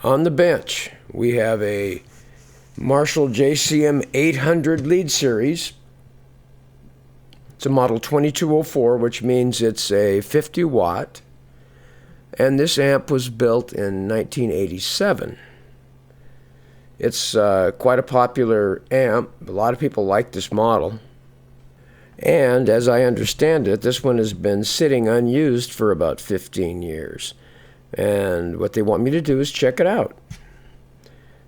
On the bench, we have a Marshall JCM 800 lead series. It's a model 2204, which means it's a 50 watt. And this amp was built in 1987. It's quite a popular amp. A lot of people like this model. And as I understand it, this one has been sitting unused for about 15 years. And what they want me to do is check it out.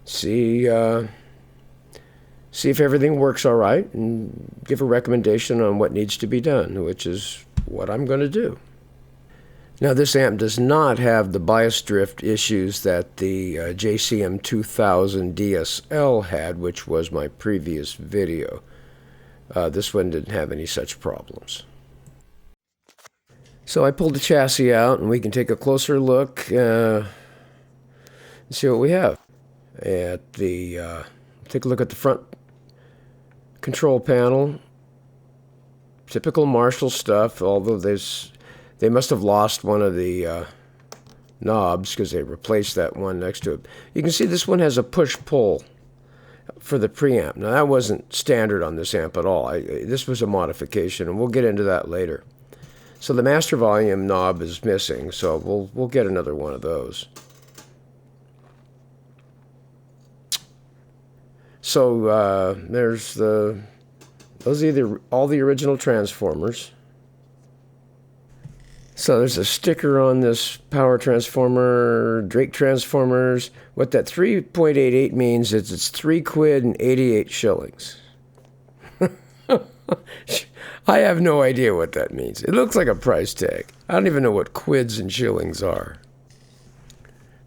See if everything works all right, and give a recommendation on what needs to be done, which is what I'm going to do. Now, this amp does not have the bias drift issues that the JCM 2000 DSL had, which was my previous video. This one didn't have any such problems. So I pulled the chassis out, and we can take a closer look and see what we have. Take a look at the front control panel. Typical Marshall stuff, although they must have lost one of the knobs because they replaced that one next to it. You can see this one has a push-pull for the preamp. Now, that wasn't standard on this amp at all. This was a modification, and we'll get into that later. So the master volume knob is missing, so we'll get another one of those. So those are all the original transformers. So there's a sticker on this power transformer, Drake transformers. What that 3.88 means is it's 3 quid and 88 shillings. I have no idea what that means. It looks like a price tag. I don't even know what quids and shillings are.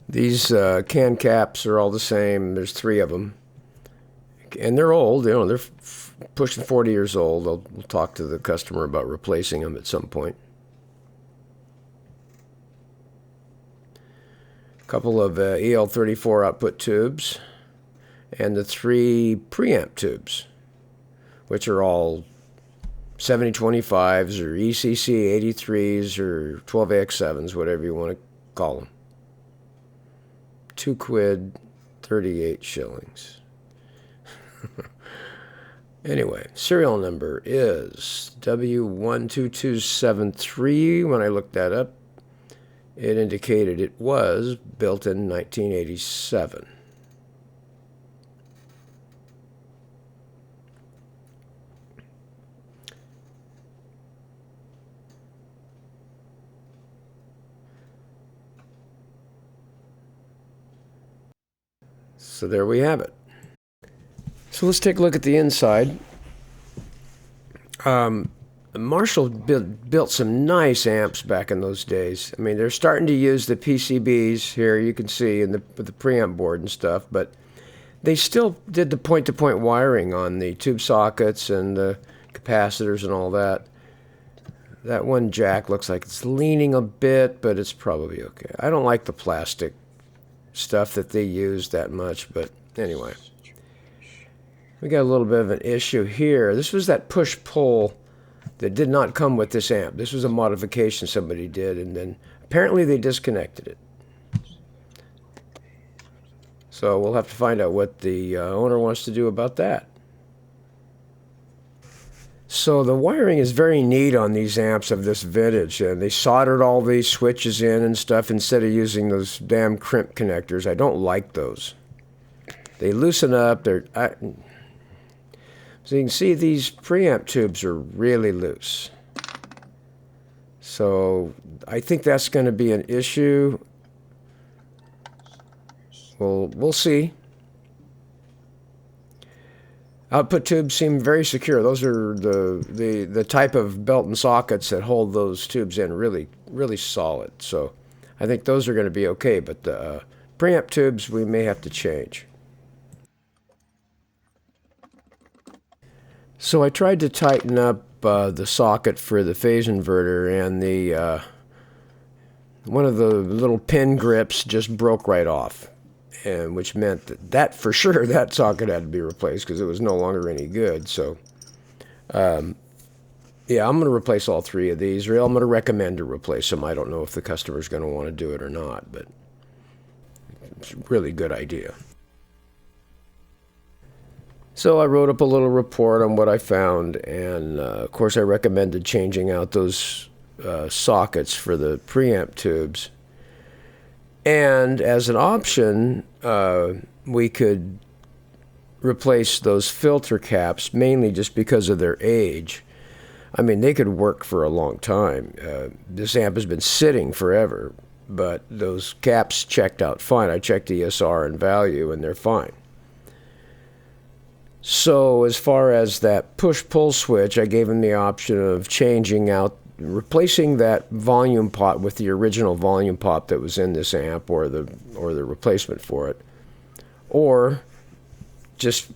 These can caps are all the same. There's 3 of them. And they're old. They're pushing 40 years old. We'll talk to the customer about replacing them at some point. A couple of EL34 output tubes. And the 3 preamp tubes, which are all 7025s or ECC 83s or 12AX7s, whatever you want to call them. 2 quid, 38 shillings. Anyway, serial number is W12273. When I looked that up, it indicated it was built in 1987. So there we have it. So let's take a look at the inside. Marshall built some nice amps back in those days. I mean, they're starting to use the PCBs here, you can see, with the preamp board and stuff, but they still did the point-to-point wiring on the tube sockets and the capacitors and all that. That one jack looks like it's leaning a bit, but it's probably okay. I don't like the plastic stuff that they use that much, but anyway. We got a little bit of an issue here. This was that push-pull that did not come with this amp. This was a modification somebody did, and then apparently they disconnected it. So we'll have to find out what the owner wants to do about that. So the wiring is very neat on these amps of this vintage, and they soldered all these switches in and stuff instead of using those damn crimp connectors. I don't like those. They loosen up. So you can see these preamp tubes are really loose. So I think that's going to be an issue. Well, we'll see. Output tubes seem very secure. Those are the type of belt and sockets that hold those tubes in really, really solid. So I think those are going to be okay, but the preamp tubes we may have to change. So I tried to tighten up the socket for the phase inverter, and one of the little pin grips just broke right off, and which meant that for sure that socket had to be replaced because it was no longer any good. So yeah, I'm going to replace all 3 of these, or I'm going to recommend to replace them. I don't know if the customer's going to want to do it or not, but It's a really good idea. So I wrote up a little report on what I found, and of course I recommended changing out those sockets for the preamp tubes. And as an option, we could replace those filter caps, mainly just because of their age. I mean, they could work for a long time. This amp has been sitting forever, but those caps checked out fine. I checked ESR and value, and they're fine. So as far as that push-pull switch, I gave him the option of changing out, replacing that volume pot with the original volume pot that was in this amp, or the replacement for it, or just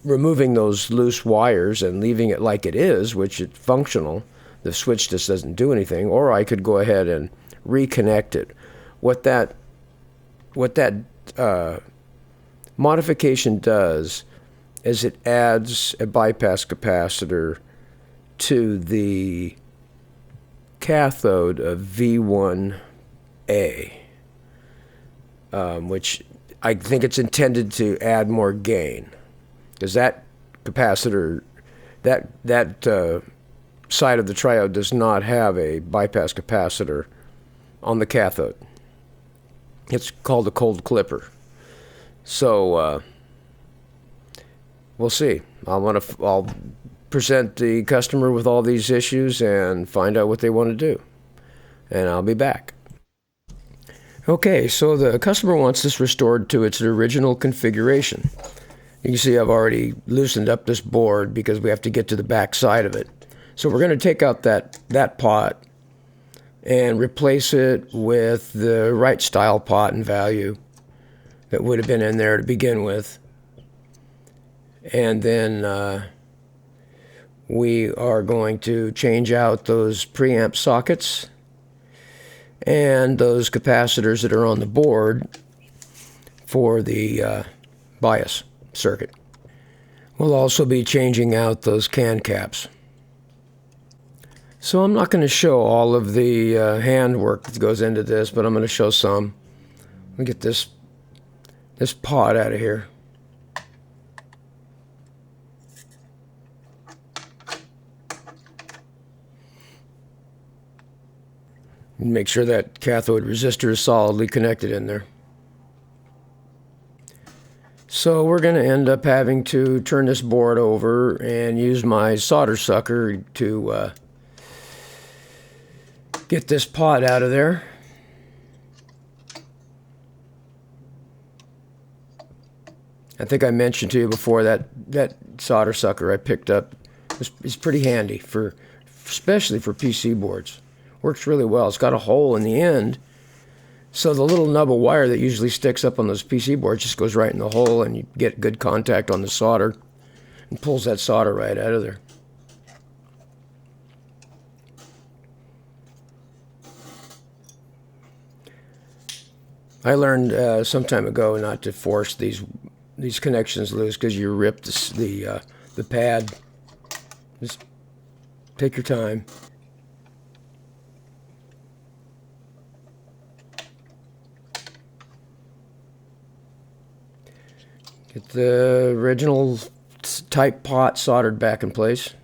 removing those loose wires and leaving it like it is, which is functional. The switch just doesn't do anything. Or I could go ahead and reconnect it. What that modification does is it adds a bypass capacitor to the cathode of V1A, which I think it's intended to add more gain, because that capacitor, that side of the triode does not have a bypass capacitor on the cathode. It's called a cold clipper. So we'll see. I'll present the customer with all these issues and find out what they want to do, and I'll be back. Okay, so the customer wants this restored to its original configuration. You can see I've already loosened up this board because we have to get to the back side of it. So we're going to take out that pot and replace it with the right style pot and value that would have been in there to begin with. And then we are going to change out those preamp sockets and those capacitors that are on the board for the bias circuit. We'll also be changing out those can caps. So I'm not going to show all of the handwork that goes into this, but I'm going to show some. Let me get this pot out of here. Make sure that cathode resistor is solidly connected in there. So we're going to end up having to turn this board over and use my solder sucker to get this pot out of there. I think I mentioned to you before that solder sucker I picked up is pretty handy, especially for PC boards. Works really well. It's got a hole in the end, so the little nub of wire that usually sticks up on those PC boards just goes right in the hole, and you get good contact on the solder and pulls that solder right out of there. I learned some time ago not to force these connections loose, because you rip the pad. Just take your time. Get the original type pot soldered back in place.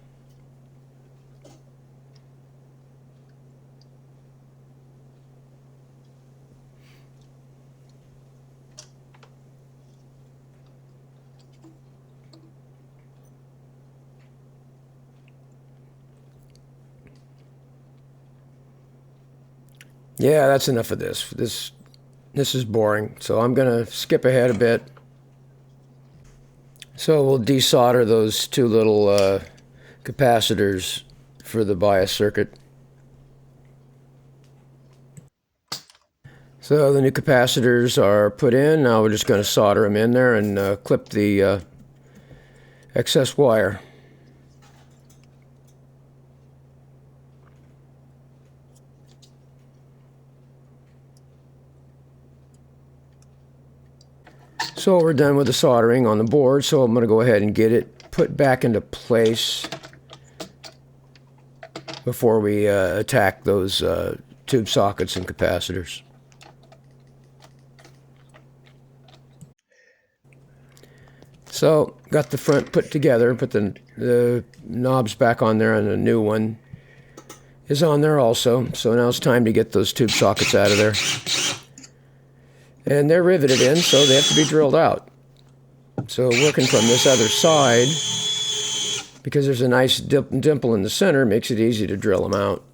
Yeah, that's enough of this. This is boring, so I'm going to skip ahead a bit. So we'll desolder those two little capacitors for the bias circuit. So the new capacitors are put in. Now we're just going to solder them in there and clip the excess wire. So we're done with the soldering on the board, so I'm going to go ahead and get it put back into place before we attack those tube sockets and capacitors. So got the front put together, put the knobs back on there, and a new one is on there also. So now it's time to get those tube sockets out of there. And they're riveted in, so they have to be drilled out. So working from this other side, because there's a nice dimple in the center, makes it easy to drill them out.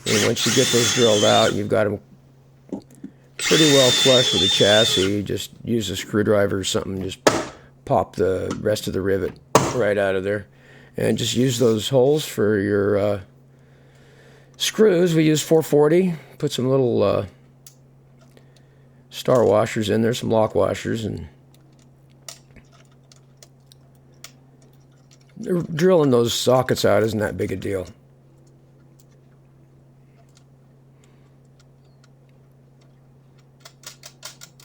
And once you get those drilled out, you've got them pretty well flush with the chassis. You just use a screwdriver or something, just pop the rest of the rivet right out of there. And just use those holes for your screws. We use 440, put some little star washers in there, some lock washers, and drilling those sockets out isn't that big a deal.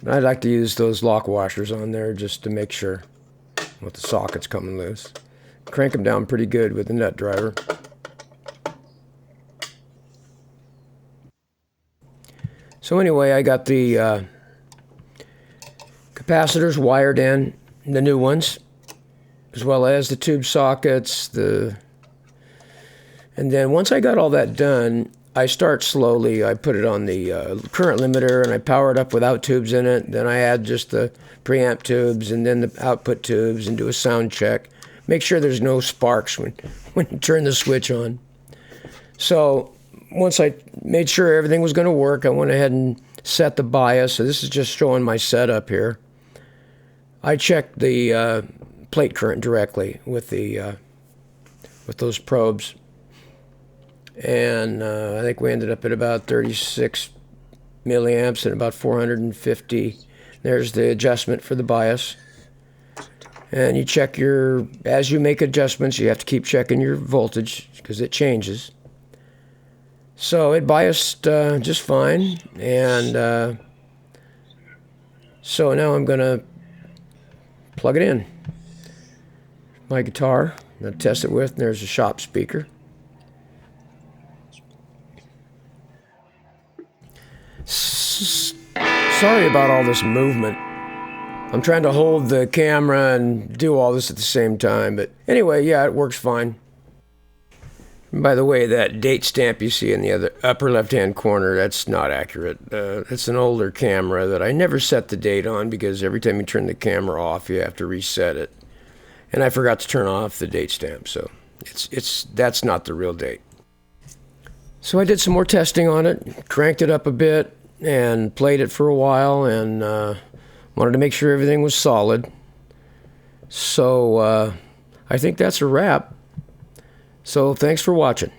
I'd like to use those lock washers on there just to make sure with the sockets coming loose. Crank them down pretty good with the nut driver. So anyway, I got the capacitors wired in, the new ones, as well as the tube sockets. And then once I got all that done, I start slowly. I put it on the current limiter, and I power it up without tubes in it. Then I add just the preamp tubes and then the output tubes and do a sound check. Make sure there's no sparks when you turn the switch on. So once I made sure everything was going to work, I went ahead and set the bias. So this is just showing my setup here. I checked the plate current directly with those probes. And I think we ended up at about 36 milliamps and about 450. There's the adjustment for the bias. And you check as you make adjustments, you have to keep checking your voltage because it changes. So it biased just fine. And so now I'm going to plug it in. My guitar, I'm going to test it with, and there's a shop speaker. Sorry about all this movement. I'm trying to hold the camera and do all this at the same time, but anyway, yeah, it works fine. And by the way, that date stamp you see in the other upper left-hand corner, that's not accurate. It's an older camera that I never set the date on because every time you turn the camera off, you have to reset it. And I forgot to turn off the date stamp, so that's not the real date. So I did some more testing on it, cranked it up a bit, and played it for a while, and wanted to make sure everything was solid. So I think that's a wrap. So thanks for watching.